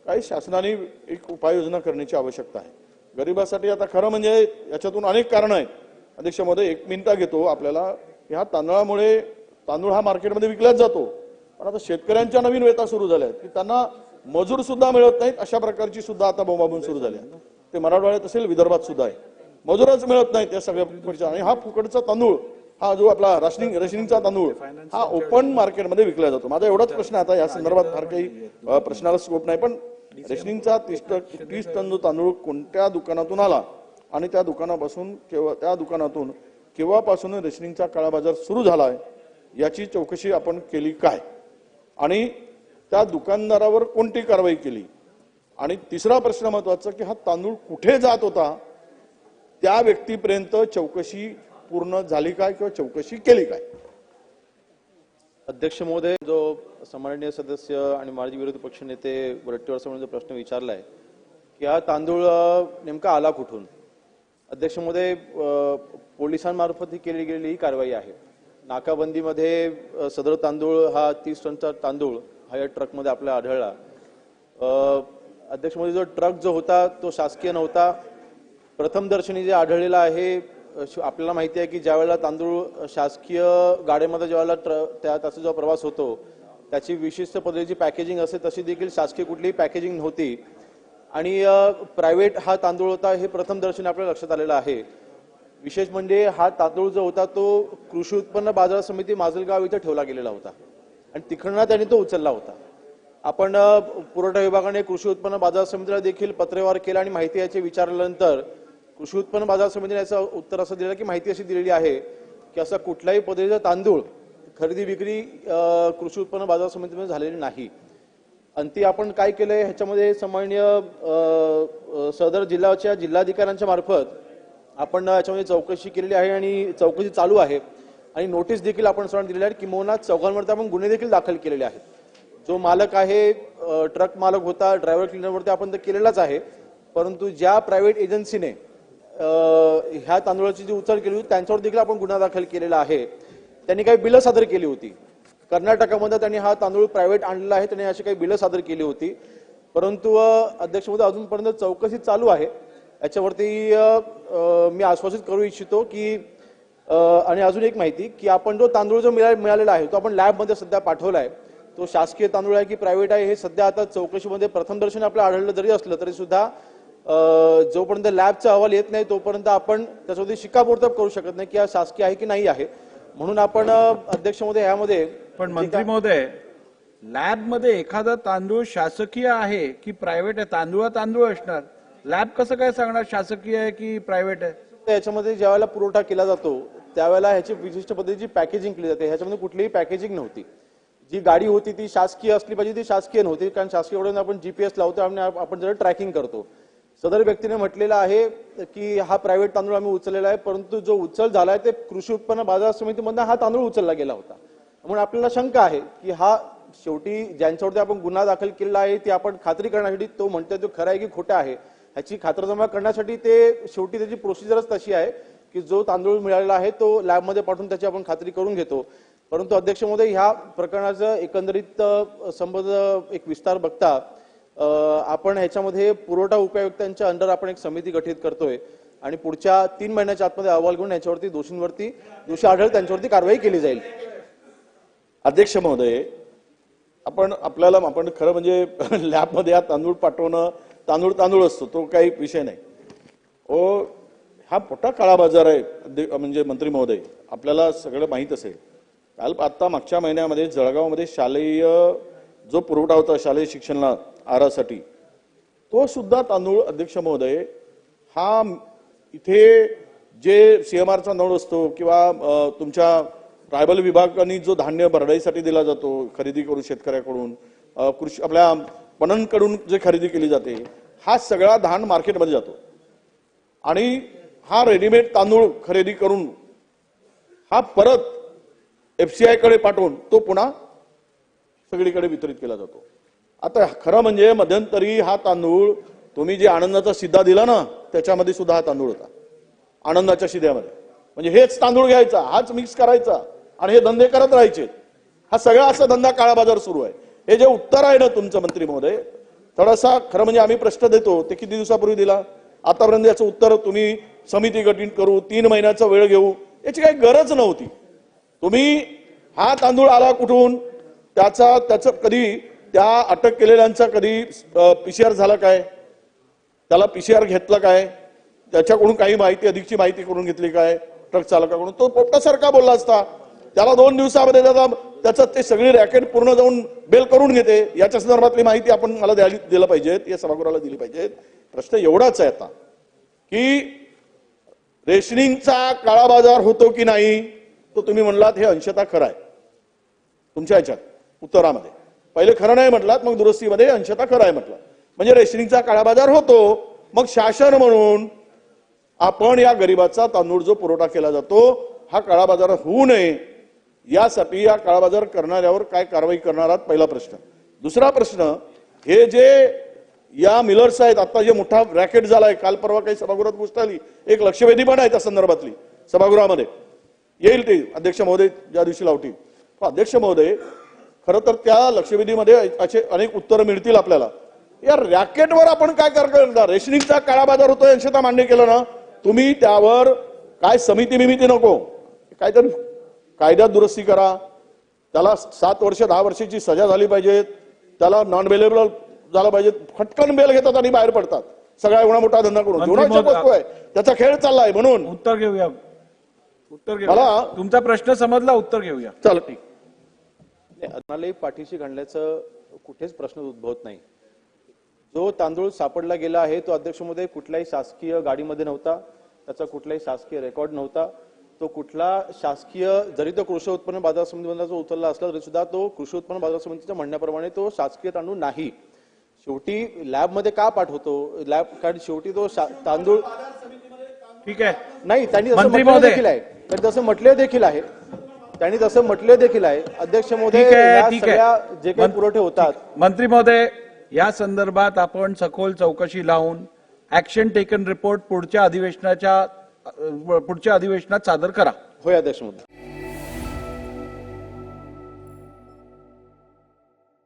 काही शासनाने एक उपाययोजना करण्याची आवश्यकता आहे गरिबासाठी। आता खरं म्हणजे याच्यातून अनेक कारणं आहेत अध्यक्ष महोदय, 1 मिनिट घेतो आपल्याला। ह्या तांदळामुळे तांदूळ हा मार्केटमध्ये विकलाच जातो, पण आता शेतकऱ्यांच्या नवीन व्यथा सुरू झाल्या की त्यांना मजूर सुद्धा मिळत नाहीत, अशा प्रकारची सुद्धा आता बोंबाबोंब सुरू झाली आहे। ते मराठवाड्यात असेल, विदर्भात सुद्धा आहे, मजूरच मिळत नाहीत या सगळ्या फुकटच्या। आणि हा फुकटचा तांदूळ, हा जो आपला रेशनिंगचा तांदूळ, हा ओपन मार्केटमध्ये विकला जातो। माझा एवढाच प्रश्न आता या संदर्भात फार काही प्रश्नाला स्कोप नाही, पण रेशनिंगचा 30 टन जो तांदूळ कोणत्या दुकानातून आला आणि त्या दुकानातून केव्हापासून रेशनिंगचा काळा बाजार सुरू झालाय याची चौकशी आपण केली काय, आणि त्या दुकानदारावर कोणती कारवाई केली? आणि तिसरा प्रश्न महत्त्वाचा की हा तांदूळ कुठे जात होता त्या व्यक्तीपर्यंत चौकशी पूर्ण झाली काय किंवा चौकशी केली काय? अध्यक्ष महोदय, जो सन्माननीय सदस्य आणि माजी विरोधी पक्षनेते वरट्टीवार साहेबांनी जो प्रश्न विचारलाय की हा तांदूळ नेमका आला कुठून, अध्यक्ष महोदय, पोलिसांमार्फत ही केली गेलेली ही कारवाई आहे। नाकाबंदीमध्ये सदर तांदूळ हा 30 टनचा तांदूळ हा या ट्रकमध्ये आपल्याला आढळला। अध्यक्ष महोदय, जो ट्रक जो होता तो शासकीय नव्हता। प्रथमदर्शनी जे आढळलेलं आहे, आपल्याला माहिती आहे की ज्यावेळेला तांदूळ शासकीय गाड्यामध्ये ज्यावेळेला त्याचा जो प्रवास होतो त्याची विशिष्ट पद्धतीची पॅकेजिंग असते, तशी देखील शासकीय कुठलीही पॅकेजिंग नव्हती आणि प्रायव्हेट हा तांदूळ होता, हे प्रथमदर्शनी आपल्याला लक्षात आलेलं आहे। विशेष म्हणजे हा तांदूळ जो होता तो कृषी उत्पन्न बाजार समिती माजलगाव इथे ठेवला गेलेला होता आणि तिकडनं त्यांनी तो उचलला होता। आपण पुरवठा विभागाने कृषी उत्पन्न बाजार समितीला देखील पत्रव्यवहार केला आणि माहिती याची विचारल्यानंतर कृषी उत्पन्न बाजार समितीने याचं उत्तर असं दिलं की माहिती अशी दिलेली आहे की असा कुठलाही पद्धतीचा तांदूळ खरेदी विक्री कृषी उत्पन्न बाजार समितीमध्ये झालेली नाही। अंती आपण काय केलंय ह्याच्यामध्ये सन्माननीय सदर जिल्ह्याच्या जिल्हाधिकाऱ्यांच्या मार्फत आपण याच्यामध्ये चौकशी केलेली आहे आणि चौकशी चालू आहे आणि नोटीस देखील आपण सर्वांना दिलेली आहे। किंवा चौघांवरती आपण गुन्हे देखील दाखल केलेले आहेत। जो मालक आहे, ट्रक मालक होता, ड्रायव्हर क्लिनरवरती आपण तर केलेलाच आहे, परंतु ज्या प्रायव्हेट एजन्सीने ह्या तांदूळाची जी उचल केली होती त्यांच्यावर देखील आपण गुन्हा दाखल केलेला आहे। त्यांनी काही बिलं सादर केली होती, कर्नाटकामध्ये त्यांनी हा तांदूळ प्रायव्हेट आणलेला आहे, त्यांनी अशी काही बिलं सादर केली होती, परंतु अध्यक्ष महोदय अजूनपर्यंत चौकशी चालू आहे। याच्यावरती मी आश्वासित करू इच्छितो की आणि अजून एक माहिती की आपण जो तांदूळ जो मिळालेला आहे तो आपण लॅबमध्ये सध्या पाठवला आहे। तो शासकीय तांदूळ आहे की प्रायव्हेट आहे हे सध्या आता चौकशीमध्ये प्रथमदर्शनी आपल्याला आढळलं जरी असलं तरी सुद्धा जोपर्यंत लॅबचा अहवाल येत नाही तोपर्यंत आपण त्याच्यावरती शिक्कामोर्तब करू शकत नाही की हा शासकीय आहे की नाही आहे। म्हणून आपण अध्यक्ष महोदय यामध्ये पण मंत्री महोदय, लॅब मध्ये एखादा तांदूळ शासकीय आहे की प्रायव्हेट आहे? तांदूळ असणार, लॅब कसं काय सांगणार शासकीय आहे की प्रायव्हेट आहे? याच्यामध्ये ज्यावेळेला पुरवठा केला जातो त्यावेळेला ह्याची विशिष्ट पद्धतीची पॅकेजिंग केली जाते। ह्याच्यामध्ये कुठलीही पॅकेजिंग नव्हती। जी गाडी होती ती शासकीय असली पाहिजे, ती शासकीय नव्हती, कारण शासकीय एवढं आपण जीपीएस लावतो आणि आपण जरा ट्रॅकिंग करतो। सदर व्यक्तीने म्हटलेलं आहे की हा प्रायव्हेट तांदूळ आम्ही उचललेला आहे, परंतु जो उचल झालाय ते कृषी उत्पन्न बाजार समितीमधून हा तांदूळ उचलला गेला होता। म्हणून आपल्याला शंका आहे की हा शेवटी ज्यांच्यावरती आपण गुन्हा दाखल केलेला आहे ती आपण खात्री करण्यासाठी, तो म्हणतोय तो खरा आहे की खोटा आहे ह्याची खातरजमा करण्यासाठी ते शेवटी त्याची प्रोसिजरच तशी आहे की जो तांदूळ मिळालेला आहे तो लॅबमध्ये पाठवून त्याची आपण खात्री करून घेतो। परंतु अध्यक्ष महोदय, ह्या प्रकरणाचं एकंदरीत संबंध एक विस्तार बघता आपण ह्याच्यामध्ये पुरवठा उपायुक्तांच्या अंडर आपण एक समिती गठीत करतोय आणि पुढच्या 3 महिन्याच्या आतमध्ये अहवाल घेऊन याच्यावरती दोषी आढळ त्यांच्यावरती कारवाई केली जाईल। अध्यक्ष महोदय, आपण खरं म्हणजे लॅबमध्ये हा तांदूळ पाठवणं, तांदूळ असतो तो काही विषय नाही। हा मोठा काळा बाजार आहे म्हणजे मंत्री महोदय, आपल्याला सगळं माहीत असेल। काल आता मागच्या महिन्यामध्ये जळगावमध्ये शालेय जो पुरवठा होता शालेय शिक्षणाला आहारासाठी, तो सुद्धा तांदूळ अध्यक्ष महोदय हा इथे जे सीएमआरचा नोड असतो किंवा तुमच्या ट्रायबल विभागाने जो धान्य भरडाईसाठी दिला जातो खरेदी करून शेतकऱ्याकडून, कृषी आपल्या पणनकडून जे खरेदी केली जाते, हा सगळा धान मार्केटमध्ये जातो आणि हा रेडीमेड तांदूळ खरेदी करून हा परत एफसीआय कडे पाठवून तो पुन्हा सगळीकडे वितरित केला जातो। आता खरं म्हणजे मध्यंतरी हा तांदूळ तुम्ही जे आनंदाचा शिधा दिला ना त्याच्यामध्ये सुद्धा हा तांदूळ होता, आनंदाच्या शिध्यामध्ये। म्हणजे हेच तांदूळ घ्यायचा, हाच मिक्स करायचा आणि हे धंदे करत राहायचे। हा सगळा असा धंदा काळा बाजार सुरू आहे। हे जे उत्तर आहे ना तुमचं मंत्री महोदय, थोडासा खरं म्हणजे आम्ही प्रश्न देतो ते किती दिवसापूर्वी दिला, आतापर्यंत याचं उत्तर तुम्ही समिती गठीत करू, 3 महिन्याचा वेळ घेऊ, याची काही गरज नव्हती. तुम्ही हा तांदूळ आला कुठून, त्याचं कधी त्या अटक केलेल्यांचा कधी PCR झाला काय, त्याला PCR घेतला काय, त्याच्याकडून काही माहिती अधिकची माहिती करून घेतली काय ट्रक चालकाकडून, तो पोपटासारखा बोलला असता. त्याला 2 दिवसामध्ये त्याचं ते सगळी रॅकेट पूर्ण जाऊन बेल करून घेते. याच्या संदर्भातली माहिती आपण मला दिलं पाहिजेत, या सभागृहाला दिली पाहिजेत. प्रश्न एवढाच आहे आता की रेशनिंगचा काळा बाजार होतो की नाही, तो तुम्ही म्हणलात हे अंशतः खरं आहे तुमच्या ह्याच्यात उत्तरामध्ये. पहिले खरं नाही म्हटलात, मग दुरुस्तीमध्ये अंशतः खरं आहे म्हटलं. म्हणजे रेशनिंगचा काळा बाजार होतो. मग शासन म्हणून आपण या गरिबाचा तांदूळ जो पुरवठा केला जातो हा काळा बाजार होऊ नये यासाठी या काळा बाजार करणाऱ्यावर काय कारवाई करणार आहात, पहिला प्रश्न. दुसरा प्रश्न, हे जे या मिलर्स आहेत, आता जे मोठा रॅकेट झालाय, काल परवा काही सभागृहात गोष्ट आली, एक लक्षवेधी पण आहे त्या संदर्भातली सभागृहामध्ये, येईल ते अध्यक्ष महोदय ज्या दिवशी लावतील. अध्यक्ष महोदय, खरं तर त्या लक्षवेधीमध्ये असे अनेक उत्तरं मिळतील आपल्याला. या रॅकेटवर आपण काय करणार, रेशनिंगचा काळा बाजार होतोय अंशतः मान्य केलं ना, तुम्ही त्यावर काय समिती बिमिती नको, काहीतरी कायद्यात दुरुस्ती करा, त्याला 7 वर्ष 10 वर्षाची सजा झाली पाहिजे, त्याला नॉन बेलेबल झालं पाहिजे. फटकन बेल घेतात आणि बाहेर पडतात सगळा एवढा मोठा धंदा करून. जेवढा वस्तू आहे त्याचा खेळ चाललाय. म्हणून उत्तर घेऊया, मला तुमचा प्रश्न समजला, उत्तर घेऊया. चल ठीक. अन्नालाही पाठीशी घालण्याचं कुठेच प्रश्न उद्भवत नाही. जो तांदूळ सापडला गेला आहे तो अध्यक्ष महोदय कुठल्याही शासकीय गाडीमध्ये नव्हता, त्याचा कुठलाही शासकीय रेकॉर्ड नव्हता. तो कुठला शासकीय, जरी तो कृषी उत्पन्न बाजार समितीमधला जो उचलला असला तरी सुद्धा तो कृषी उत्पन्न बाजार समितीच्या म्हणण्याप्रमाणे तो शासकीय तांदूळ नाही. शेवटी लॅबमध्ये का पाठवतो लॅब, कारण शेवटी तो तांदूळ ठीक आहे नाही, त्यांनी तसं म्हटलं देखील आहे, त्यांनी तसं म्हटले देखील आहे, त्यांनी तसं म्हटले देखील आहे. अध्यक्ष महोदय, या सगळ्या जे काही पुरवठे होतात, मंत्री महोदय, या संदर्भात आपण सखोल चौकशी लावून ऍक्शन टेकन रिपोर्ट पुढच्या अधिवेशनात सादर करा. होय अध्यक्ष महोदय.